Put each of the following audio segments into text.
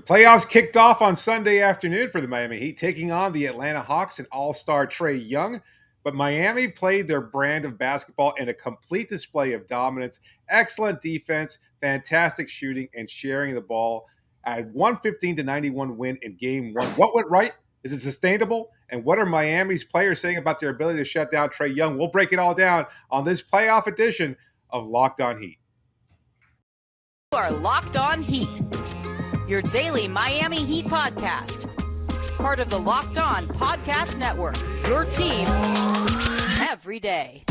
Playoffs kicked off on Sunday afternoon for the Miami Heat, taking on the Atlanta Hawks and all-star Trae Young. But Miami played their brand of basketball in a complete display of dominance, excellent defense, fantastic shooting, and sharing the ball. At 115-91 win in Game 1. What went right? Is it sustainable? And what are Miami's players saying about their ability to shut down Trae Young? We'll break it all down on this playoff edition of Locked On Heat. You are Locked On Heat, your daily Miami Heat podcast. Part of the Locked On Podcast Network, your team every day.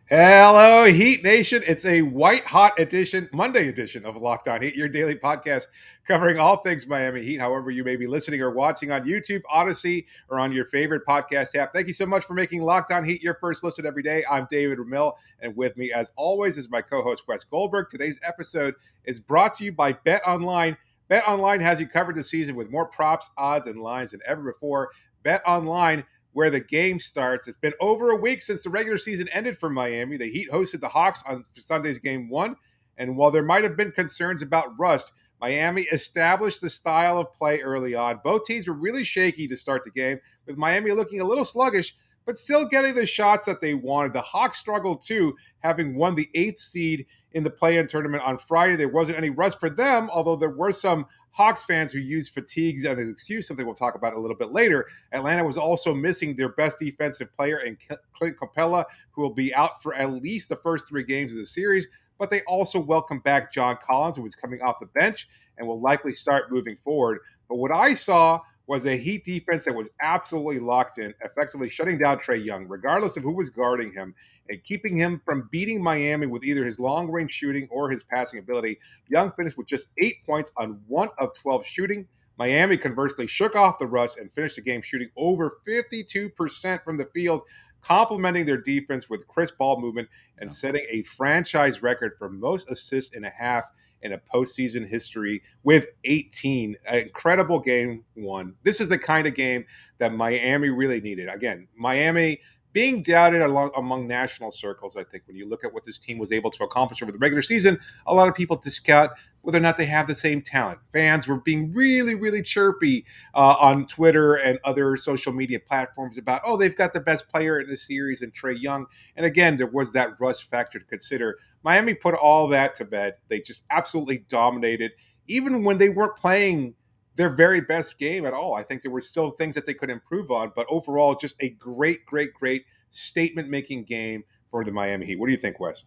Hello, Heat Nation. It's a white-hot edition, Monday edition of Locked On Heat, your daily podcast covering all things Miami Heat, however you may be listening or watching on YouTube, Odyssey, or on your favorite podcast app. Thank you so much for making Locked On Heat your first listen every day. I'm David Ramil, and with me, as always, is my co-host, Wes Goldberg. Today's episode is brought to you by BetOnline. BetOnline has you covered this season with more props, odds, and lines than ever before. BetOnline, where the game starts. It's been over a week since the regular season ended for Miami. The Heat hosted the Hawks on Sunday's Game 1, and while there might have been concerns about rust, Miami established the style of play early on. Both teams were really shaky to start the game, with Miami looking a little sluggish, but still getting the shots that they wanted. The Hawks struggled too, having won the 8th seed in the play-in tournament on Friday. There wasn't any rust for them, although there were some Hawks fans who used fatigues as an excuse, something we'll talk about a little bit later. Atlanta was also missing their best defensive player in Clint Capella, who will be out for at least the first 3 games of the series. But they also welcomed back John Collins, who was coming off the bench and will likely start moving forward. But what I saw was a Heat defense that was absolutely locked in, effectively shutting down Trae Young, regardless of who was guarding him, and keeping him from beating Miami with either his long-range shooting or his passing ability. Young finished with just 8 points on 1 of 12 shooting. Miami conversely shook off the rust and finished the game shooting over 52% from the field, complementing their defense with crisp ball movement and setting a franchise record for most assists in a half in a postseason history with 18. An incredible Game 1. This is the kind of game that Miami really needed. Again, Miami being doubted among national circles, I think, when you look at what this team was able to accomplish over the regular season, a lot of people discount whether or not they have the same talent. Fans were being really, really chirpy on Twitter and other social media platforms about, oh, they've got the best player in the series in Trae Young. And again, there was that rust factor to consider. Miami put all that to bed. They just absolutely dominated, even when they weren't playing their very best game at all. I think there were still things that they could improve on, but overall, just a great, great, great statement-making game for the Miami Heat. What do you think, Wes?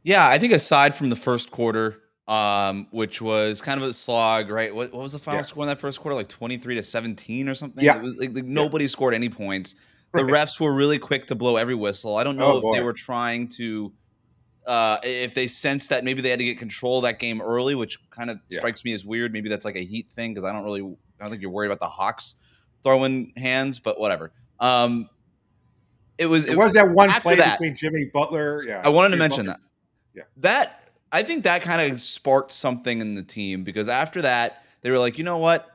Yeah, I think aside from the first quarter, which was kind of a slog, right? What was the final score in that first quarter? Like 23-17 or something? Yeah. It was like nobody scored any points. The Right. refs were really quick to blow every whistle. I don't know if they were trying to if they sensed that maybe they had to get control of that game early, which kind of strikes me as weird. Maybe that's like a Heat thing because I don't think you're worried about the Hawks throwing hands, but whatever. It was that one play that, between Jimmy Butler. Yeah, I wanted to Jimmy mention Butler. that I think that kind of sparked something in the team because after that they were like, you know what,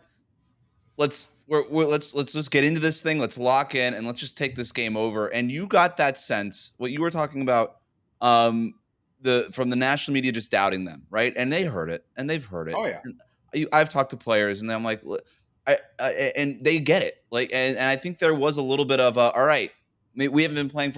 let's just get into this thing, let's lock in, and let's just take this game over. And you got that sense what you were talking about. From the national media just doubting them, right? And they heard it, and they've heard it. Oh yeah. I've talked to players, and I'm like, and they get it. Like, and I think there was a little bit of all right. We haven't been playing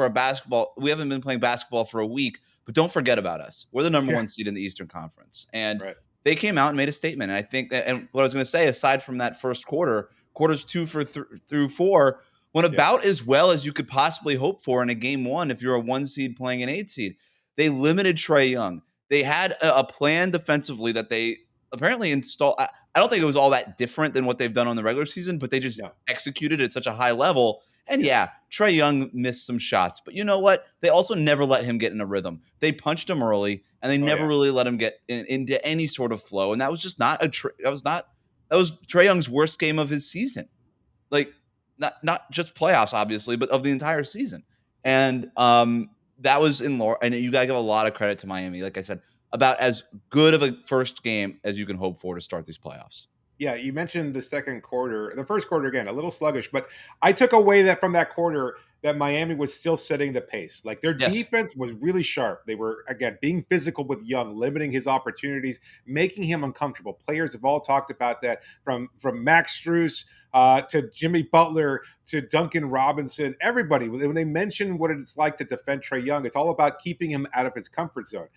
We haven't been playing basketball for a week, but don't forget about us. We're the number 1 seed in the Eastern Conference, and they came out and made a statement. And I think, and what I was going to say, aside from that first quarters 2 through 4 went about as well as you could possibly hope for in a Game 1 if you're a 1 seed playing an 8 seed. They limited Trae Young. They had a plan defensively that they apparently installed. I don't think it was all that different than what they've done on the regular season, but they just executed at such a high level. And Trae Young missed some shots, but you know what? They also never let him get in a rhythm. They punched him early, and they never really let him get into any sort of flow. And that was just not that was Trae Young's worst game of his season. Like not just playoffs, obviously, but of the entire season. And that was in lore, and you got to give a lot of credit to Miami. Like I said, about as good of a first game as you can hope for to start these playoffs. Yeah, you mentioned the second quarter. The first quarter, again, a little sluggish, but I took away that from that quarter that Miami was still setting the pace. Like their Yes. defense was really sharp. They were, again, being physical with Young, limiting his opportunities, making him uncomfortable. Players have all talked about that, from Max Strus to Jimmy Butler to Duncan Robinson. Everybody, when they mention what it's like to defend Trae Young, it's all about keeping him out of his comfort zone.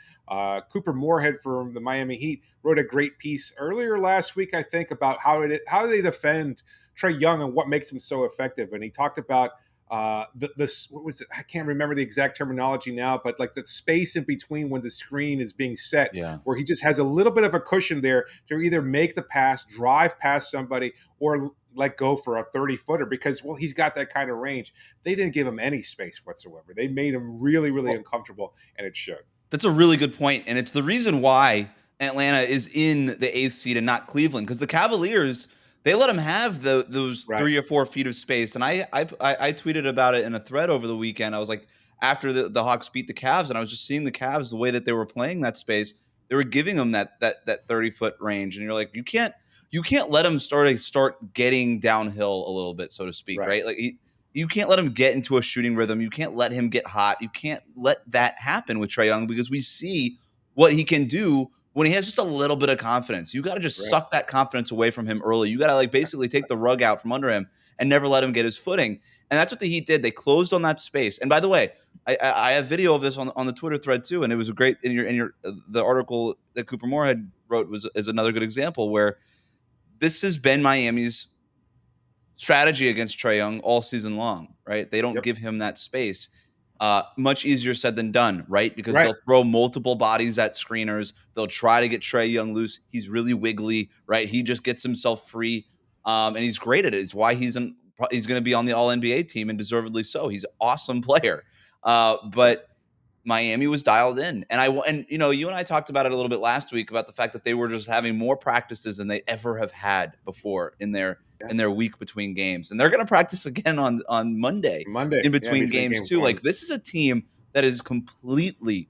Cooper Moorhead from the Miami Heat wrote a great piece earlier last week, I think, about how they defend Trae Young and what makes him so effective. And he talked about what was it? I can't remember the exact terminology now, but like the space in between when the screen is being set, Yeah. where he just has a little bit of a cushion there to either make the pass, drive past somebody, or let go for a 30-footer because, well, he's got that kind of range. They didn't give him any space whatsoever. They made him really, really uncomfortable, and it showed. That's a really good point, and it's the reason why Atlanta is in the 8th seed and not Cleveland, because the Cavaliers, they let them have those Right. 3 or 4 feet of space. And I tweeted about it in a thread over the weekend. I was like, after the Hawks beat the Cavs, and I was just seeing the Cavs, the way that they were playing that space, they were giving them that 30-foot range, and you're like, you can't let them start getting downhill a little bit, so to speak, right? Like you can't let him get into a shooting rhythm. You can't let him get hot. You can't let that happen with Trae Young, because we see what he can do when he has just a little bit of confidence. You got to just suck that confidence away from him early. You got to like basically take the rug out from under him and never let him get his footing. And that's what the Heat did. They closed on that space. And by the way, I have video of this on the Twitter thread too, and it was a great the article that Cooper Moorhead wrote is another good example where this has been Miami's strategy against Trae Young all season long, right? They don't give him that space. Much easier said than done, right? Because they'll throw multiple bodies at screeners. They'll try to get Trae Young loose. He's really wiggly, right? He just gets himself free, and he's great at it. It's why he's going to be on the All-NBA team, and deservedly so. He's an awesome player. But Miami was dialed in. And you and I talked about it a little bit last week about the fact that they were just having more practices than they ever have had before in their week between games. And they're going to practice again on Monday in between games too. Like, this is a team that is completely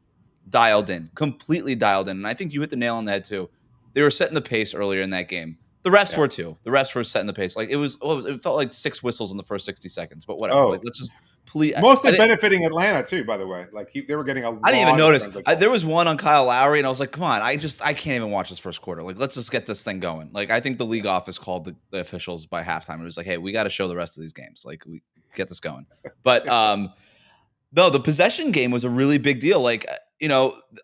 dialed in. And I think you hit the nail on the head too. They were setting the pace earlier in that game. The refs were too. The refs were setting the pace. Like it felt like 6 whistles in the first 60 seconds, but whatever. Like, let's just please. Mostly benefiting Atlanta too, by the way. Like they were getting a lot. I didn't even notice. There was one on Kyle Lowry, and I was like, "Come on! I can't even watch this first quarter. Like, let's just get this thing going." Like, I think the league office called the officials by halftime. It was like, "Hey, we got to show the rest of these games. Like, we get this going." But no, the possession game was a really big deal. Like,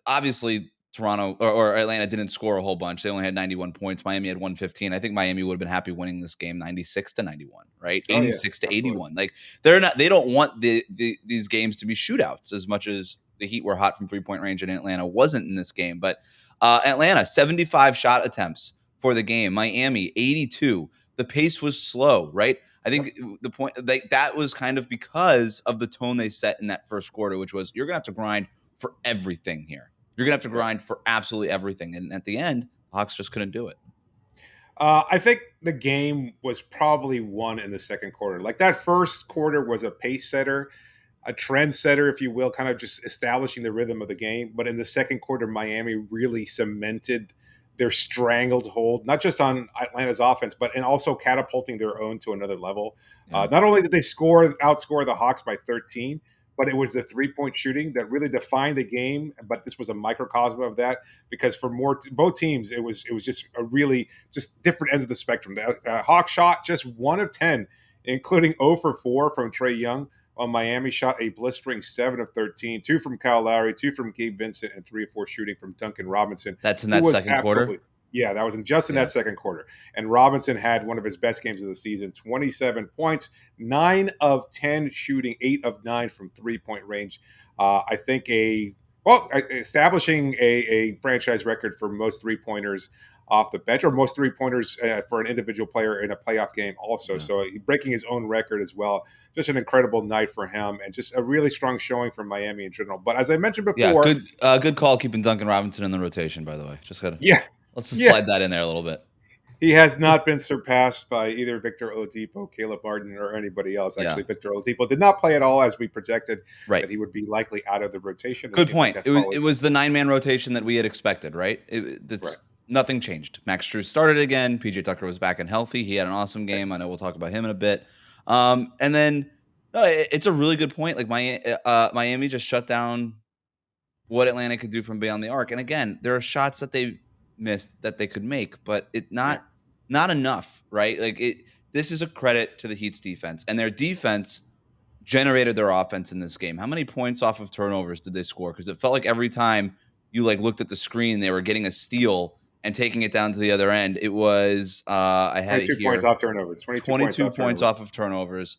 obviously Toronto or Atlanta didn't score a whole bunch. They only had 91 points. Miami had 115. I think Miami would have been happy winning this game 96-91, right? 86-81. Like, they don't want these games to be shootouts as much as the Heat were hot from 3-point range and Atlanta wasn't in this game. But Atlanta, 75 shot attempts for the game. Miami, 82. The pace was slow, right? I think the point that was kind of because of the tone they set in that first quarter, which was, you're going to have to grind for everything here. You're going to have to grind for absolutely everything. And at the end, Hawks just couldn't do it. I think the game was probably won in the second quarter. Like, that first quarter was a pace setter, a trend setter, if you will, kind of just establishing the rhythm of the game. But in the second quarter, Miami really cemented their strangled hold, not just on Atlanta's offense, but and also catapulting their own to another level. Yeah. Not only did they outscore the Hawks by 13, but it was the 3-point shooting that really defined the game. But this was a microcosm of that, because for both teams, it was just a really just different ends of the spectrum. The Hawks shot just 1 of 10, including 0 for 4 from Trae Young, while Miami shot a blistering 7 of 13, 2 from Kyle Lowry, 2 from Gabe Vincent, and 3 of 4 shooting from Duncan Robinson. That's in that second quarter? Yeah, that was in that second quarter. And Robinson had one of his best games of the season, 27 points, 9 of 10 shooting, 8 of 9 from 3-point range. I think establishing a franchise record for most 3-pointers off the bench, or most 3-pointers for an individual player in a playoff game also. Yeah. So breaking his own record as well. Just an incredible night for him, and just a really strong showing from Miami in general. But as I mentioned before, good call keeping Duncan Robinson in the rotation, by the way. Let's just slide that in there a little bit. He has not been surpassed by either Victor Oladipo, Caleb Martin, or anybody else. Actually, Victor Oladipo did not play at all, as we projected that he would be likely out of the rotation. Good point. It was the 9-man rotation that we had expected, right? nothing changed. Max Strus started again. PJ Tucker was back and healthy. He had an awesome game. I know we'll talk about him in a bit. And then no, it's a really good point. Like Miami just shut down what Atlanta could do from beyond the arc. And again, there are shots that they missed that they could make, but not enough, right? Like this is a credit to the Heat's defense, and their defense generated their offense in this game. How many points off of turnovers did they score? Because it felt like every time you looked at the screen, they were getting a steal and taking it down to the other end. It was I had it 22 points here. off turnovers. 22 points off of turnovers.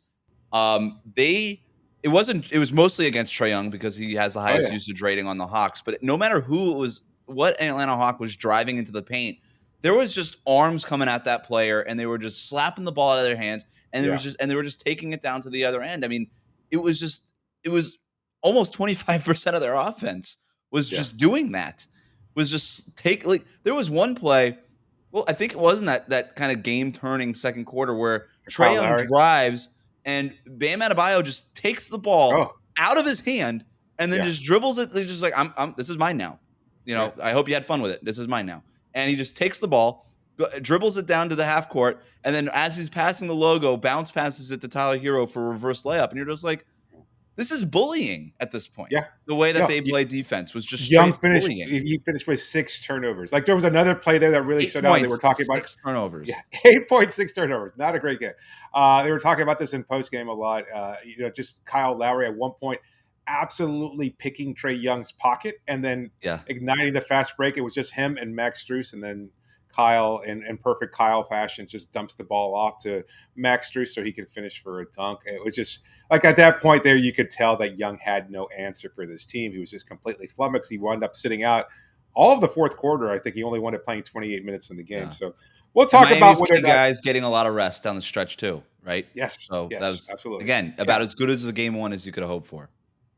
It was mostly against Trae Young because he has the highest usage rating on the Hawks. But no matter who it was, what Atlanta Hawk was driving into the paint, there was just arms coming at that player, and they were just slapping the ball out of their hands, and they were just taking it down to the other end. I mean, it was almost 25% of their offense was just doing that. Was just there was one play. Well, I think it wasn't that kind of game turning second quarter where Trae Young drives and Bam Adebayo just takes the ball out of his hand and then just dribbles it. He's just like, this is mine now. I hope you had fun with it. This is mine now. And he just takes the ball, dribbles it down to the half court, and then as he's passing the logo, bounce passes it to Tyler Herro for a reverse layup. And you're just like, this is bullying at this point. Yeah. The way that they played defense was just Young bullying. He finished with 6 turnovers. Like there was another play there that really stood out. They were talking about 6 turnovers. Yeah, 8.6 turnovers. Not a great game. They were talking about this in post game a lot. Just Kyle Lowry at one point absolutely picking Trae Young's pocket and then igniting the fast break. It was just him and Max Strus, and then Kyle in perfect Kyle fashion just dumps the ball off to Max Strus so he could finish for a dunk. It was just like at that point there, you could tell that Young had no answer for this team. He was just completely flummoxed. He wound up sitting out all of the fourth quarter. I think he only wound up playing 28 minutes from the game. Yeah. So we'll talk about whether guys getting a lot of rest down the stretch too, right? Yes. So yes, that was absolutely again about as good as the game one as you could have hoped for.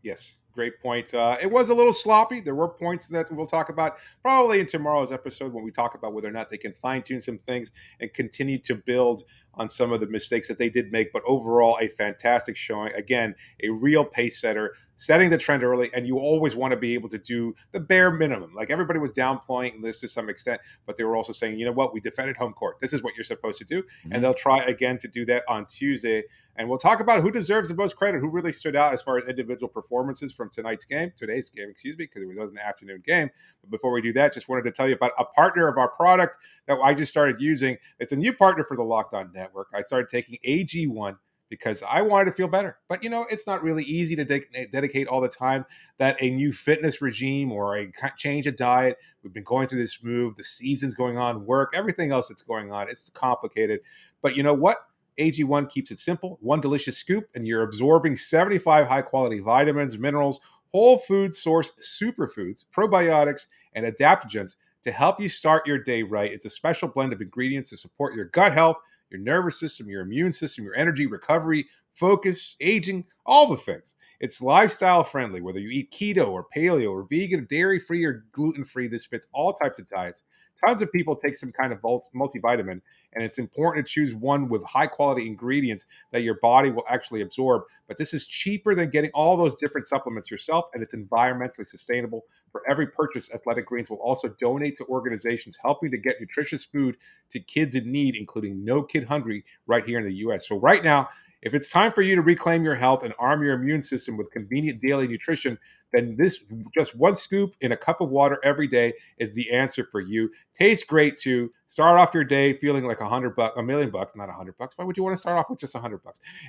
Yes. Great point. It was a little sloppy. There were points that we'll talk about probably in tomorrow's episode when we talk about whether or not they can fine-tune some things and continue to build on some of the mistakes that they did make. But overall, a fantastic showing. Again, a real pace setter, setting the trend early, and you always want to be able to do the bare minimum. Like everybody was downplaying this to some extent, but they were also saying, you know what, we defended home court. This is what you're supposed to do. Mm-hmm. And they'll try again to do that on Tuesday. And we'll talk about who deserves the most credit, who really stood out as far as individual performances from today's game, because it was an afternoon game. But before we do that, just wanted to tell you about a partner of our product that I just started using. It's a new partner for the Locked On Network. I started taking AG1 because I wanted to feel better. But, it's not really easy to dedicate all the time that a new fitness regime or a change of diet. We've been going through this move. The season's going on, work, everything else that's going on. It's complicated. But you know what? AG1 keeps it simple. One delicious scoop, and you're absorbing 75 high-quality vitamins, minerals, whole food source superfoods, probiotics, and adaptogens to help you start your day right. It's a special blend of ingredients to support your gut health, your nervous system, your immune system, your energy, recovery, focus, aging, all the things. It's lifestyle friendly, whether you eat keto or paleo or vegan, dairy-free or gluten-free. This fits all types of diets. Tons of people take some kind of multivitamin, and it's important to choose one with high-quality ingredients that your body will actually absorb. But this is cheaper than getting all those different supplements yourself, and it's environmentally sustainable. For every purchase, Athletic Greens will also donate to organizations helping to get nutritious food to kids in need, including No Kid Hungry, right here in the U.S. So right now, if it's time for you to reclaim your health and arm your immune system with convenient daily nutrition, then this just one scoop in a cup of water every day is the answer for you. Tastes great too. Start off your day feeling like $100, $1 million, not $100. Why would you want to start off with just $100?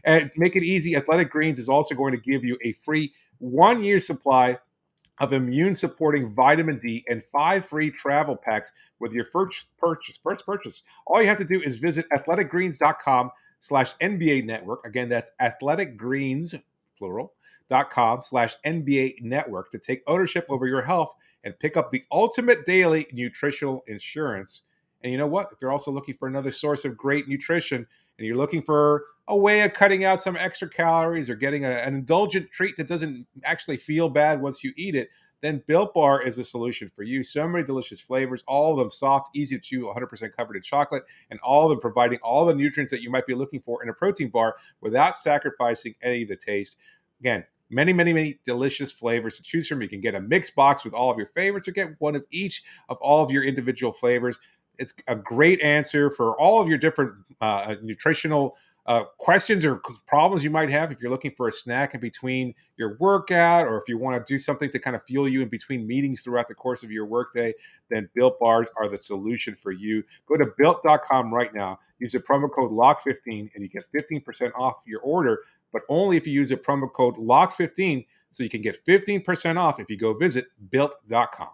And make it easy. Athletic Greens is also going to give you a free 1-year supply of immune supporting vitamin D and 5 free travel packs with your first purchase. All you have to do is visit athleticgreens.com/NBA network. Again, that's athleticgreens, plural, .com/NBA network to take ownership over your health and pick up the ultimate daily nutritional insurance. And you know what? If you're also looking for another source of great nutrition and you're looking for a way of cutting out some extra calories or getting an indulgent treat that doesn't actually feel bad once you eat it, then Built Bar is a solution for you. So many delicious flavors, all of them soft, easy to chew, 100% covered in chocolate, and all of them providing all the nutrients that you might be looking for in a protein bar without sacrificing any of the taste. Again, Many, many, many delicious flavors to choose from. You can get a mixed box with all of your favorites or get one of each of all of your individual flavors. It's a great answer for all of your different nutritional questions or problems you might have if you're looking for a snack in between your workout, or if you want to do something to kind of fuel you in between meetings throughout the course of your workday, then Built Bars are the solution for you. Go to built.com right now. Use the promo code LOCK15 and you get 15% off your order, but only if you use the promo code LOCK15. So you can get 15% off if you go visit built.com.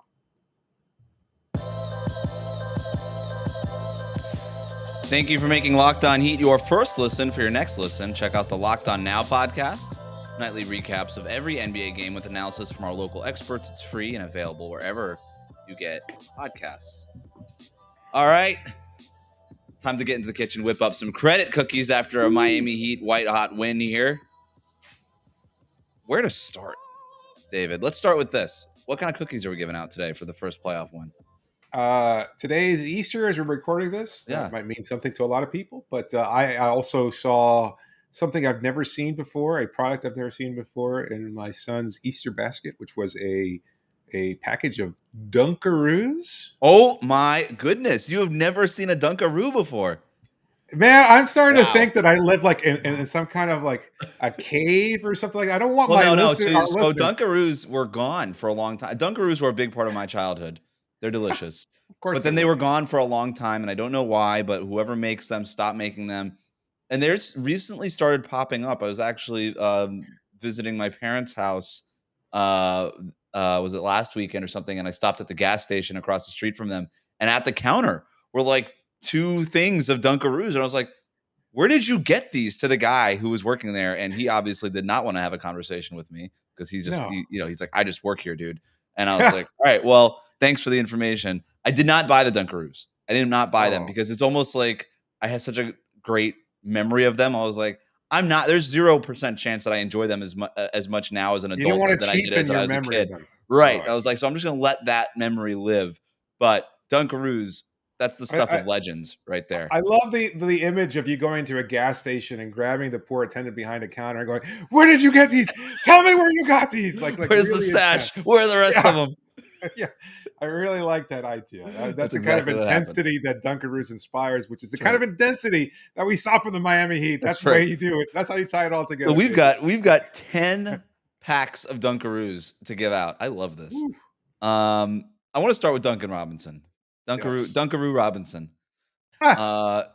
Thank you for making Locked On Heat your first listen. For your next listen, check out the Locked On Now podcast. Nightly recaps of every NBA game with analysis from our local experts. It's free and available wherever you get podcasts. All right. Time to get into the kitchen, whip up some credit cookies after a Miami Heat white-hot win here. Where to start, David? Let's start with this. What kind of cookies are we giving out today for the first playoff win? Today is Easter as we're recording this. Yeah. That might mean something to a lot of people, but I also saw something I've never seen before, a product I've never seen before in my son's Easter basket, which was a package of Dunkaroos. Oh my goodness. You have never seen a Dunkaroo before. Man, I'm starting to Wow. think that I live like in some kind of like a cave or something like that. I don't want Well, my no. listeners. So Dunkaroos were gone for a long time. Dunkaroos were a big part of my childhood. They're delicious. Of course, But then they were gone for a long time, and I don't know why, but whoever makes them stopped making them. And there's recently started popping up. I was actually visiting my parents' house. Was it last weekend or something? And I stopped at the gas station across the street from them. And at the counter were like 2 things of Dunkaroos. And I was like, where did you get these, to the guy who was working there? And he obviously did not want to have a conversation with me because he's just, No. he's like, I just work here, dude. And I was like, all right, well, thanks for the information. I did not buy the Dunkaroos. I did not buy them because it's almost like I have such a great memory of them. I was like, there's 0% chance that I enjoy them as much now as an You don't adult want to that I did cheapen as your I was a memory kid. of them. Right. Oh, I was like, so I'm just going to let that memory live. But Dunkaroos, that's the stuff of legends right there. I love the image of you going to a gas station and grabbing the poor attendant behind the counter and going, "Where did you get these? Tell me where you got these." Like Where's really the stash? intense. Where are the rest of them? Yeah, I really like that idea. That's the exactly kind of intensity that Dunkaroos inspires, which is the That's kind of intensity that we saw from the Miami Heat. That's the way you do it. That's how you tie it all together. So we've got 10 packs of Dunkaroos to give out. I love this. I want to start with Duncan Robinson. Dunkaroo Robinson. That's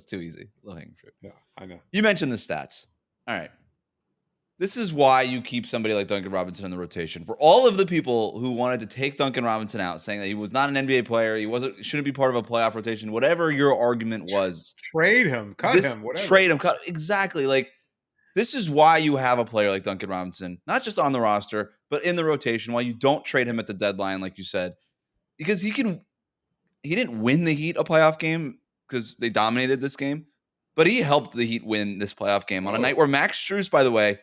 too easy. Low-hanging fruit. Yeah, I know. You mentioned the stats. All right. This is why you keep somebody like Duncan Robinson in the rotation. For all of the people who wanted to take Duncan Robinson out, saying that he was not an NBA player, he shouldn't be part of a playoff rotation, whatever your argument was. Trade him, cut him, whatever. Trade him, cut. Exactly. Like, this is why you have a player like Duncan Robinson, not just on the roster, but in the rotation, why you don't trade him at the deadline, like you said. Because he didn't win the Heat a playoff game because they dominated this game, but he helped the Heat win this playoff game on a night where Max Strus, by the way,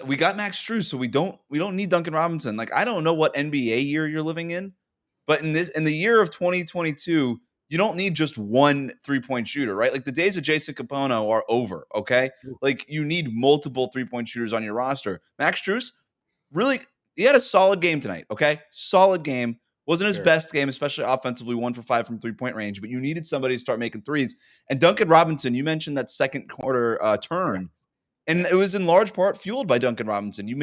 we got Max Strus, so we don't need Duncan Robinson. Like, I don't know what NBA year you're living in, but in the year of 2022, you don't need just one 3-point shooter, right? Like, the days of Jason Capono are over, okay? Like, you need multiple 3-point shooters on your roster. Max Strus, really, he had a solid game tonight, okay? Solid game. Wasn't his best game, especially offensively, 1 for 5 from 3-point range, but you needed somebody to start making threes. And Duncan Robinson, you mentioned that second quarter turn, and it was in large part fueled by Duncan Robinson. You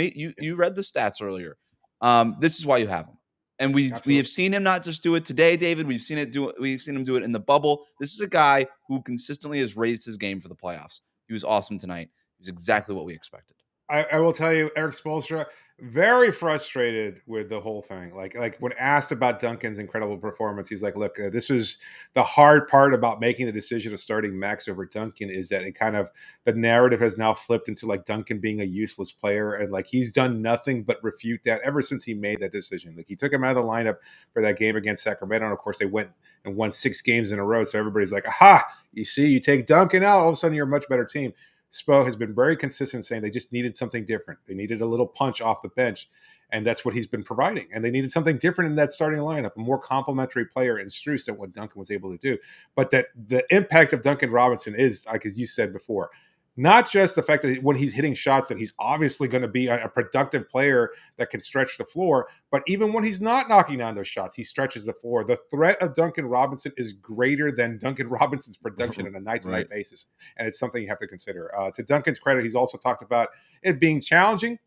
read the stats earlier. This is why you have him. And we have seen him not just do it today, David. We've seen him do it in the bubble. This is a guy who consistently has raised his game for the playoffs. He was awesome tonight. He was exactly what we expected. I will tell you, Eric Spoelstra, very frustrated with the whole thing. Like when asked about Duncan's incredible performance, he's like, "Look, this was the hard part about making the decision of starting Max over Duncan is that it kind of the narrative has now flipped into like Duncan being a useless player, and like he's done nothing but refute that ever since he made that decision. Like he took him out of the lineup for that game against Sacramento, and of course they went and won 6 games in a row. So everybody's like, aha, you see, you take Duncan out, all of a sudden you're a much better team." Spo has been very consistent saying they just needed something different. They needed a little punch off the bench, and that's what he's been providing. And they needed something different in that starting lineup, a more complementary player in Strus than what Duncan was able to do. But that the impact of Duncan Robinson is, like as you said before, Not just the fact that when he's hitting shots that he's obviously going to be a productive player that can stretch the floor, but even when he's not knocking down those shots, he stretches the floor. The threat of Duncan Robinson is greater than Duncan Robinson's production on a night-to-night basis, and it's something you have to consider. To Duncan's credit, he's also talked about it being challenging,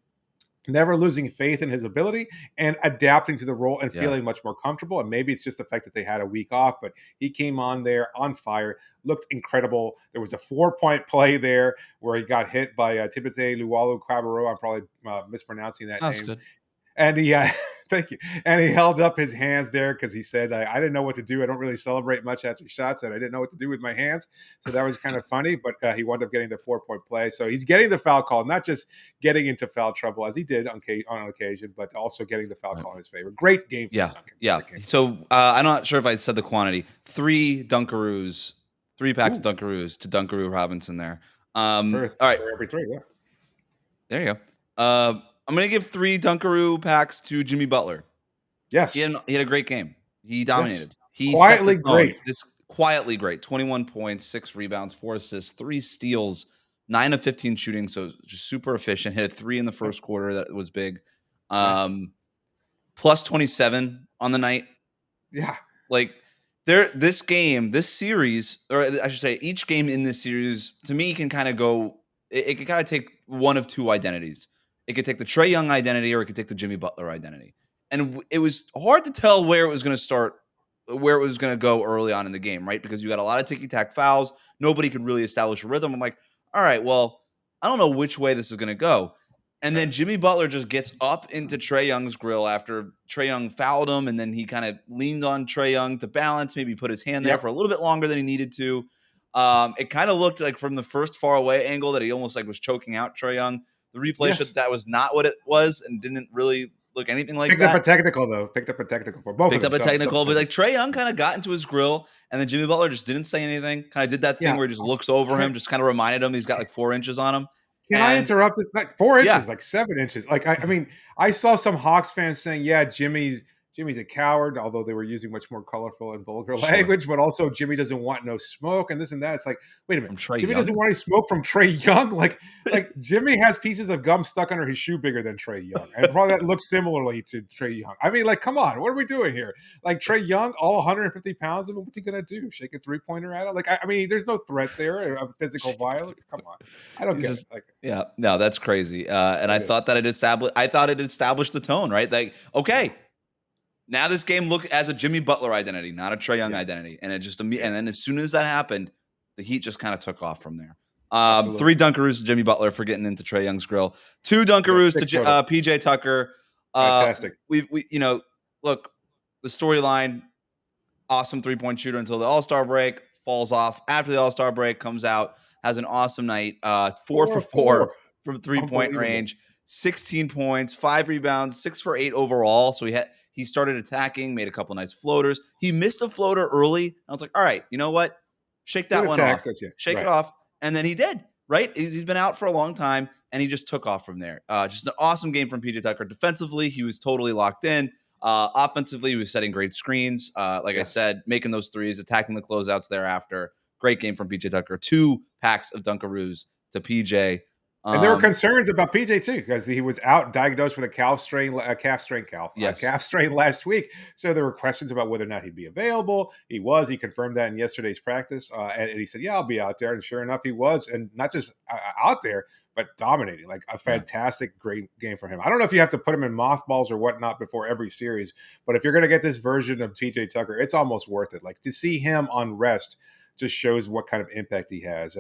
never losing faith in his ability, and adapting to the role and feeling much more comfortable. And maybe it's just the fact that they had a week off, but he came on there on fire, looked incredible. There was a 4-point play there where he got hit by Timothé Luwawu-Cabarrot. I'm probably mispronouncing that That's name. good. And he, thank you. And he held up his hands there because he said, I didn't know what to do. I don't really celebrate much after shots, and I didn't know what to do with my hands. So that was kind of funny, but he wound up getting the 4-point play. So he's getting the foul call, not just getting into foul trouble as he did on occasion, but also getting the foul call in his favor. Great game for Duncan. Yeah. So I'm not sure if I said the quantity. 3 Dunkaroos, 3 packs of Dunkaroos to Dunkaroo Robinson there. All right. For every 3, yeah. There you go. I'm going to give 3 Dunkaroo packs to Jimmy Butler. Yes. He had a great game. He dominated. Yes. He quietly great. Quietly great. 21 points, 6 rebounds, 4 assists, 3 steals, 9 of 15 shooting. So just super efficient. Hit a 3 in the first quarter. That was big. Plus 27 on the night. Yeah. Like this series, or I should say each game in this series, to me can kind of go, it can kind of take one of 2 identities. It could take the Trae Young identity, or it could take the Jimmy Butler identity. And it was hard to tell where it was going to start, where it was going to go early on in the game, right? Because you got a lot of ticky-tack fouls. Nobody could really establish a rhythm. I'm like, all right, well, I don't know which way this is going to go. And then Jimmy Butler just gets up into Trae Young's grill after Trae Young fouled him, and then he kind of leaned on Trae Young to balance, maybe put his hand there for a little bit longer than he needed to. It kind of looked like from the first far away angle that he almost like was choking out Trae Young. The replay showed that was not what it was and didn't really look anything like that. Picked up a technical, though. Picked up a technical for both of them. Picked up a technical, but like Trae Young kind of got into his grill, and then Jimmy Butler just didn't say anything. Kind of did that thing where he just looks over him, just kind of reminded him he's got like 4 inches on him. Can I interrupt this? Like 4 inches, like 7 inches. Like I mean, I saw some Hawks fans saying, "Yeah, Jimmy's a coward," although they were using much more colorful and vulgar language. But also, Jimmy doesn't want no smoke and this and that. It's like, wait a minute, Jimmy doesn't want any smoke from Trae Young. Like Jimmy has pieces of gum stuck under his shoe bigger than Trae Young, and probably that looks similarly to Trae Young. I mean, like, come on, what are we doing here? Like Trae Young, all 150 pounds of him, what's he gonna do? Shake a 3-pointer at him? Like, I mean, there's no threat there of physical violence. Come on, I don't get it. Like, yeah, no, that's crazy. And I thought that it established the tone, right? Like, okay. Now this game looked as a Jimmy Butler identity, not a Trae Young identity, and it just and then as soon as that happened, the Heat just kind of took off from there. 3 Dunkaroos to Jimmy Butler for getting into Trae Young's grill. 2 Dunkaroos to PJ Tucker. Fantastic. We look, the storyline, awesome 3-point shooter until the All-Star break, falls off after the All-Star break, comes out, has an awesome night. 4 for 4 from 3-point range, 16 points, 5 rebounds, 6 for 8 overall. So he started attacking, made a couple nice floaters. He missed a floater early. I was like, all right, you know what? Shake that one off. Shake it off. And then he did, right? He's been out for a long time, and he just took off from there. Just an awesome game from PJ Tucker. Defensively, he was totally locked in. Offensively, he was setting great screens. I said, making those threes, attacking the closeouts thereafter. Great game from PJ Tucker. 2 packs of Dunkaroos to PJ. And there were concerns about PJ too, because he was out diagnosed with a calf strain last week. So there were questions about whether or not he'd be available. He was. He confirmed that in yesterday's practice, and he said, "Yeah, I'll be out there." And sure enough, he was, and not just out there, but dominating. Like a fantastic, great game for him. I don't know if you have to put him in mothballs or whatnot before every series, but if you're going to get this version of PJ Tucker, it's almost worth it. Like to see him on rest just shows what kind of impact he has.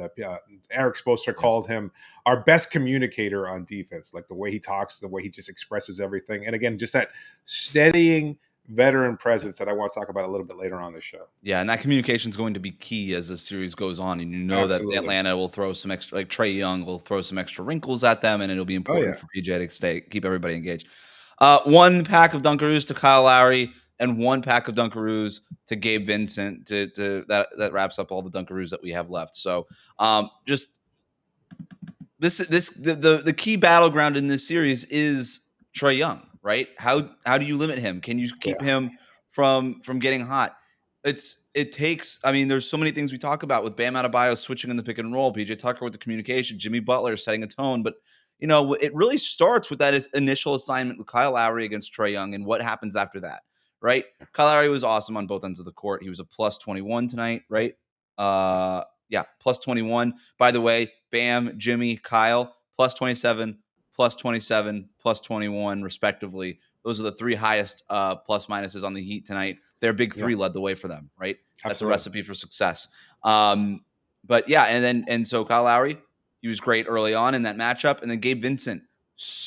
Eric Spoelstra called him our best communicator on defense, like the way he talks, the way he just expresses everything. And again, just that steadying veteran presence that I want to talk about a little bit later on the show. Yeah, and that communication is going to be key as the series goes on. And that Atlanta will throw some extra, like Trae Young will throw some extra wrinkles at them, and it'll be important for PJ to keep everybody engaged. 1 pack of Dunkaroos to Kyle Lowry, and 1 pack of Dunkaroos to Gabe Vincent. That wraps up all the Dunkaroos that we have left. So just the key battleground in this series is Trae Young, right? How do you limit him? Can you keep him from getting hot? It's it takes, I mean, there's so many things we talk about with Bam Adebayo switching in the pick and roll, PJ Tucker with the communication, Jimmy Butler setting a tone. But, it really starts with that initial assignment with Kyle Lowry against Trae Young and what happens after that, right? Kyle Lowry was awesome on both ends of the court. He was a plus 21 tonight, right? Yeah, plus 21. By the way, Bam, Jimmy, Kyle, plus 27, plus 27, plus 21, respectively. Those are the three highest plus minuses on the Heat tonight. Their big three led the way for them, right? That's a recipe for success. But yeah, and so Kyle Lowry, he was great early on in that matchup, and then Gabe Vincent,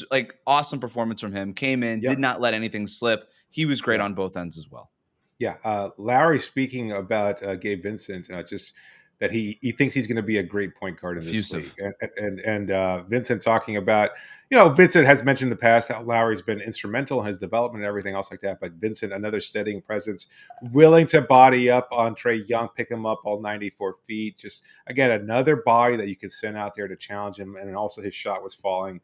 like awesome performance from him. Came in, did not let anything slip. He was great on both ends as well. Yeah, Lowry speaking about Gabe Vincent, just that he thinks he's going to be a great point guard in this league, and Vincent talking about, Vincent has mentioned in the past how Lowry's been instrumental in his development and everything else like that, but Vincent, another steadying presence, willing to body up on Trae Young, pick him up all 94 feet, just again another body that you could send out there to challenge him, and also his shot was falling.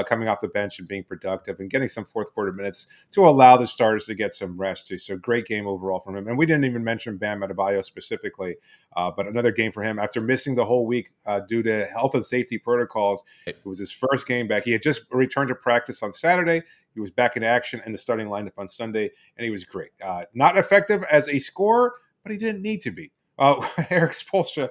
Coming off the bench and being productive and getting some fourth quarter minutes to allow the starters to get some rest too. So great game overall from him. And we didn't even mention Bam Adebayo specifically, but another game for him after missing the whole week due to health and safety protocols. It was his first game back. He had just returned to practice on Saturday. He was back in action in the starting lineup on Sunday, and he was great. Not effective as a scorer, but he didn't need to be. Eric Spoelstra,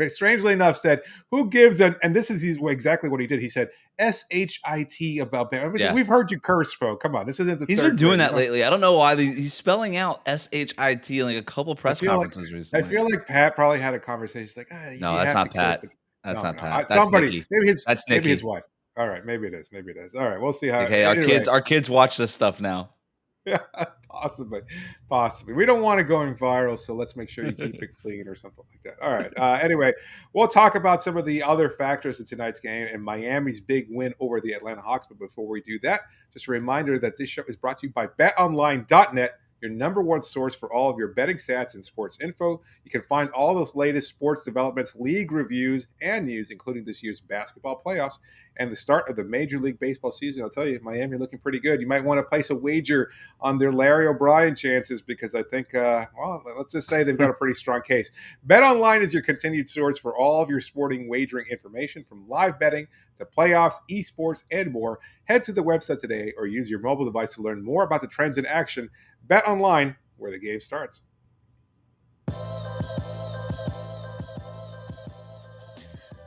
strangely enough, said, "Who gives an?" And this is exactly what he did. He said, "SHIT about Bam." We've heard you curse, bro. Come on, this isn't the. He's been doing that lately. I don't know why he's spelling out SHIT in like a couple press conferences recently. I feel like Pat probably had a conversation. He's like, "No, that's not Pat. That's not Pat. That's somebody. Nikki. Maybe his. That's Nikki. Maybe his wife. All right, maybe it is. Maybe it is. All right, we'll see how. Okay, our kids watch this stuff now. Yeah, possibly. We don't want it going viral, so let's make sure you keep it clean or something like that. All right. Anyway, we'll talk about some of the other factors in tonight's game and Miami's big win over the Atlanta Hawks. But before we do that, just a reminder that this show is brought to you by BetOnline.net, your number one source for all of your betting stats and sports info. You can find all those latest sports developments, league reviews, and news, including this year's basketball playoffs and the start of the Major League Baseball season. I'll tell you, Miami looking pretty good. You might want to place a wager on their Larry O'Brien chances because I think, let's just say they've got a pretty strong case. BetOnline is your continued source for all of your sporting wagering information, from live betting to playoffs, esports, and more. Head to the website today or use your mobile device to learn more about the trends in action. BetOnline, where the game starts.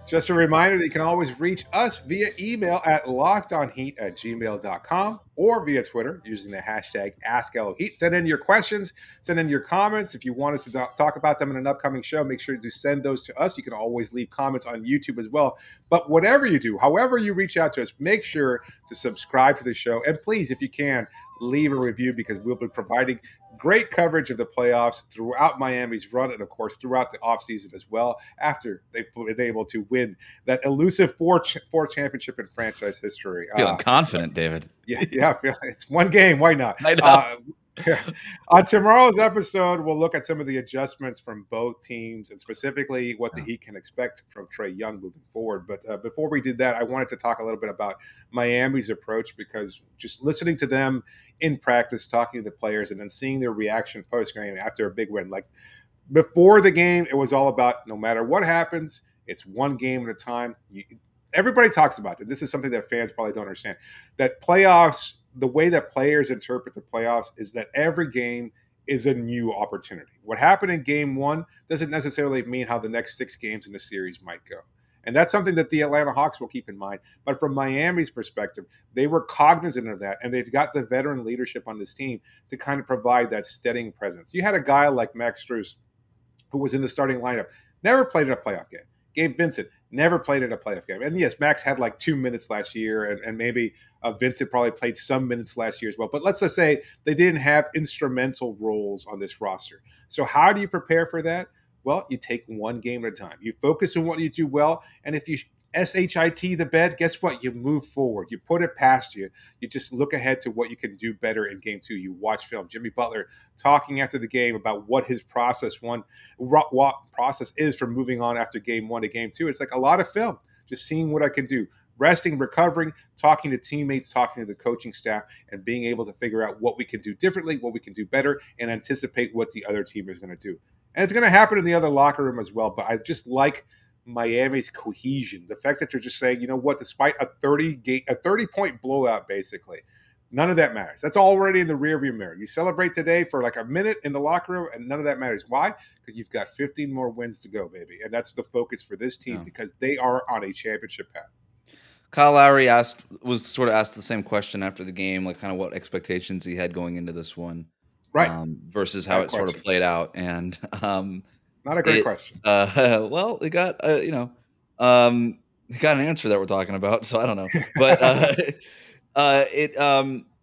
Just a reminder that you can always reach us via email at lockedonheat@gmail.com or via Twitter using the hashtag AskLOHeat. Send in your questions, send in your comments. If you want us to talk about them in an upcoming show, make sure to send those to us. You can always leave comments on YouTube as well. But whatever you do, however you reach out to us, make sure to subscribe to the show. And please, if you can, leave a review because we'll be providing great coverage of the playoffs throughout Miami's run and, of course, throughout the offseason as well after they've been able to win that elusive fourth championship in franchise history. Feeling confident, David. Yeah, it's one game. Why not? I know. On tomorrow's episode, we'll look at some of the adjustments from both teams and specifically what the Heat can expect from Trae Young moving forward. But before we did that, I wanted to talk a little bit about Miami's approach because just listening to them in practice, talking to the players, and then seeing their reaction post-game after a big win. Like before the game, it was all about no matter what happens, it's one game at a time. Everybody talks about it. This is something that fans probably don't understand. That playoffs, the way that players interpret the playoffs is that every game is a new opportunity. What happened in game one doesn't necessarily mean how the next 6 games in the series might go. And that's something that the Atlanta Hawks will keep in mind. But from Miami's perspective, they were cognizant of that, and they've got the veteran leadership on this team to kind of provide that steadying presence. You had a guy like Max Strus, who was in the starting lineup, never played in a playoff game. Gabe Vincent never played in a playoff game. And yes, Max had like 2 minutes last year, and maybe Vincent probably played some minutes last year as well. But let's just say they didn't have instrumental roles on this roster. So how do you prepare for that? Well, you take one game at a time. You focus on what you do well, and if you SHIT the bed, guess what? You move forward. You put it past you. You just look ahead to what you can do better in game 2. You watch film. Jimmy Butler talking after the game about what his process is for moving on after game 1 to game 2. It's like a lot of film, just seeing what I can do. resting, recovering, talking to teammates, talking to the coaching staff, and being able to figure out what we can do differently, what we can do better, and anticipate what the other team is going to do. And it's going to happen in the other locker room as well. But I just like Miami's cohesion. The fact that you're just saying, you know what, despite a 30-point blowout, basically, none of that matters. That's already in the rearview mirror. You celebrate today for like a minute in the locker room, and none of that matters. Why? Because you've got 15 more wins to go, baby. And that's the focus for this team because they are on a championship path. Kyle Lowry was sort of asked the same question after the game, like kind of what expectations he had going into this one, right? Versus how it sort of played out. And not a great question. Well, they got they got an answer that we're talking about, so I don't know, but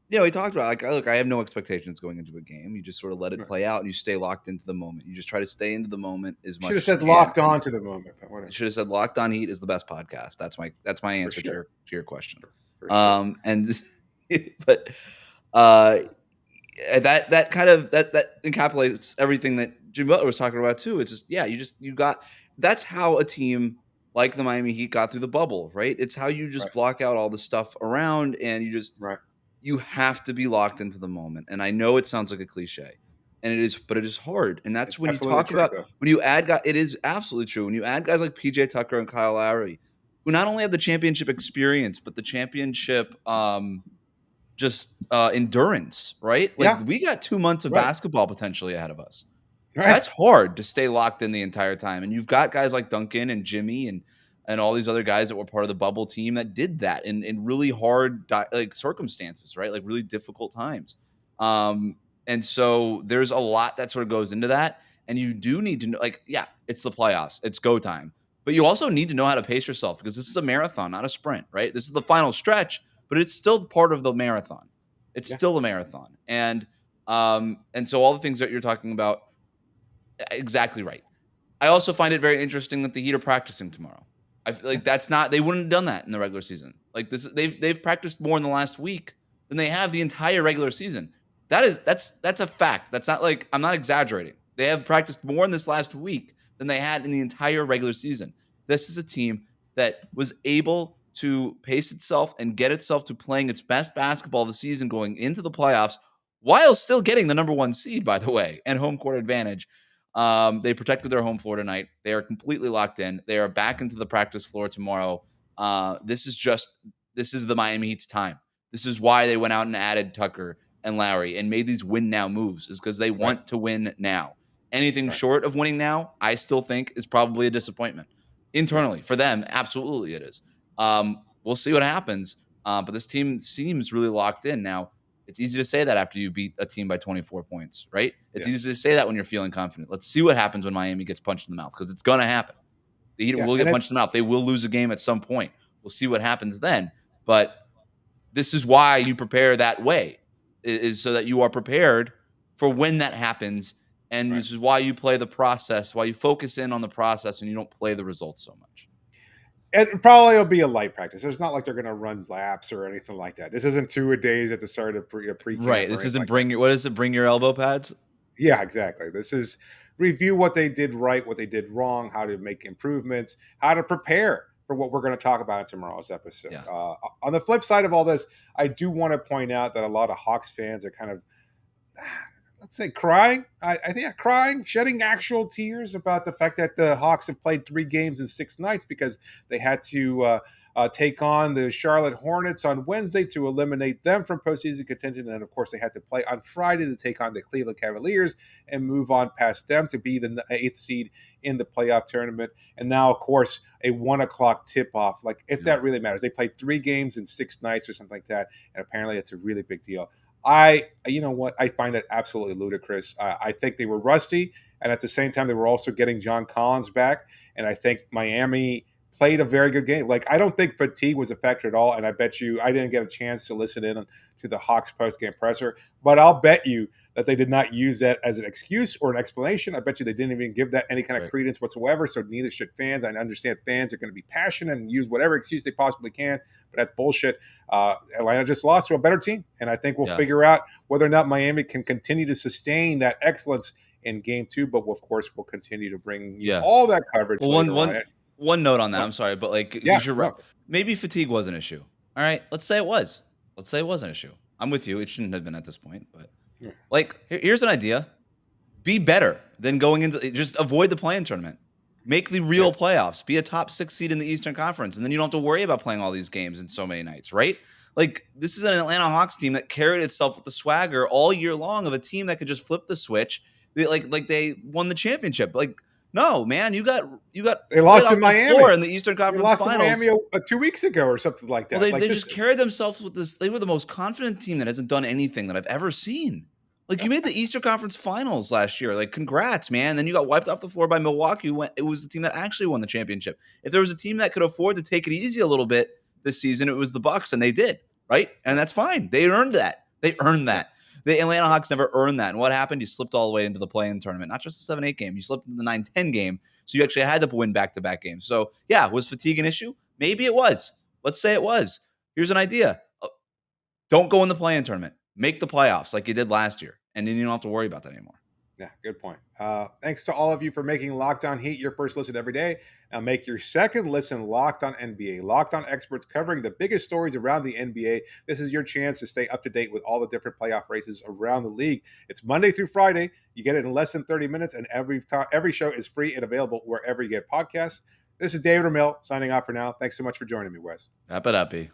he talked about like, look, I have no expectations going into a game. You just sort of let it play out, and you stay locked into the moment. You just try to stay into the moment as much. Should have said locked on to the moment. Should have said Locked On Heat is the best podcast. That's my answer to your question. For sure. And but that kind of that encapsulates everything that Jimmy Butler was talking about too. It's just you got that's how a team like the Miami Heat got through the bubble, right? It's how you just block out all the stuff around, and you just you have to be locked into the moment. And I know it sounds like a cliche, and it is, but it is hard. And that's when you talk about when you add guys. It is absolutely true when you add guys like PJ Tucker and Kyle Lowry, who not only have the championship experience but the championship endurance, right? Like we got 2 months of basketball potentially ahead of us. That's hard to stay locked in the entire time. And you've got guys like Duncan and Jimmy and all these other guys that were part of the bubble team that did that in really hard circumstances, right? Like really difficult times. And so there's a lot that sort of goes into that. And you do need to know, it's the playoffs. It's go time. But you also need to know how to pace yourself because this is a marathon, not a sprint, right? This is the final stretch, but it's still part of the marathon. It's still a marathon. And so all the things that you're talking about, exactly right. I also find it very interesting that the Heat are practicing tomorrow. I feel like they wouldn't have done that in the regular season. Like they've practiced more in the last week than they have the entire regular season. That's a fact. That's not like I'm not exaggerating. They have practiced more in this last week than they had in the entire regular season. This is a team that was able to pace itself and get itself to playing its best basketball of the season going into the playoffs while still getting the number 1 seed, by the way, and home court advantage. They protected their home floor tonight. They are completely locked in. They are back into the practice floor tomorrow. This is the Miami Heat's time. This is why they went out and added Tucker and Lowry and made these win now moves, is because they want to win now. Anything short of winning now, I still think is probably a disappointment. Internally, for them, absolutely it is. We'll see what happens. But this team seems really locked in now. It's easy to say that after you beat a team by 24 points, right? It's easy to say that when you're feeling confident. Let's see what happens when Miami gets punched in the mouth, because it's going to happen. The Heat will get punched in the mouth. They will lose a game at some point. We'll see what happens then. But this is why you prepare that way, is so that you are prepared for when that happens. And this is why you play the process, why you focus in on the process and you don't play the results so much. It probably will be a light practice. It's not like they're going to run laps or anything like that. This isn't 2-a-days at the start of pre-camp. Right. This isn't what is it? Bring your elbow pads? Yeah, exactly. This is review what they did right, what they did wrong, how to make improvements, how to prepare for what we're going to talk about in tomorrow's episode. Yeah. On the flip side of all this, I do want to point out that a lot of Hawks fans are kind of, let's say, crying. I think crying, shedding actual tears about the fact that the Hawks have played 3 games in 6 nights because they had to take on the Charlotte Hornets on Wednesday to eliminate them from postseason contention. And, of course, they had to play on Friday to take on the Cleveland Cavaliers and move on past them to be the 8th seed in the playoff tournament. And now, of course, a 1 o'clock tip-off. Like, if that really matters. They played 3 games in 6 nights or something like that, and apparently it's a really big deal. You know what? I find it absolutely ludicrous. I think they were rusty, and at the same time, they were also getting John Collins back. And I think Miami played a very good game. Like, I don't think fatigue was a factor at all. And I bet you I didn't get a chance to listen in to the Hawks post-game presser, but I'll bet you that they did not use that as an excuse or an explanation. I bet you they didn't even give that any kind of credence whatsoever. So neither should fans. I understand fans are going to be passionate and use whatever excuse they possibly can, but that's bullshit. Atlanta just lost to a better team. And I think we'll figure out whether or not Miami can continue to sustain that excellence in game 2. But of course, we'll continue to bring you all that coverage. One note on that. What? I'm sorry, but like, Yeah, because you're right. no. Maybe fatigue was an issue. All right, let's say it was. Let's say it was an issue. I'm with you. It shouldn't have been at this point, but Yeah. like, here's an idea: be better than going into. Just avoid the play-in tournament. Make the real playoffs. Be a top 6 seed in the Eastern Conference, and then you don't have to worry about playing all these games in so many nights, right? Like, this is an Atlanta Hawks team that carried itself with the swagger all year long of a team that could just flip the switch, like they won the championship. Like, no, man, you got They lit lost off in the Miami. floor in the Eastern They Conference lost in Finals. Miami 2 weeks ago or something like that. Well, Like they this, just carried themselves with this. They were the most confident team that hasn't done anything that I've ever seen. Like, you made the Eastern Conference Finals last year. Like, congrats, man. Then you got wiped off the floor by Milwaukee. It was the team that actually won the championship. If there was a team that could afford to take it easy a little bit this season, it was the Bucks, and they did, right? And that's fine. They earned that. They earned that. The Atlanta Hawks never earned that. And what happened? You slipped all the way into the play-in tournament, not just the 7-8 game. You slipped into the 9-10 game, so you actually had to win back-to-back games. So, yeah, was fatigue an issue? Maybe it was. Let's say it was. Here's an idea. Don't go in the play-in tournament. Make the playoffs like you did last year, and then you don't have to worry about that anymore. Yeah, good point. Thanks to all of you for making Locked On Heat your first listen every day. Now make your second listen Locked On NBA. Locked On experts covering the biggest stories around the NBA. This is your chance to stay up to date with all the different playoff races around the league. It's Monday through Friday. You get it in less than 30 minutes, and every show is free and available wherever you get podcasts. This is David Ramil signing off for now. Thanks so much for joining me, Wes. Wrap it up, B.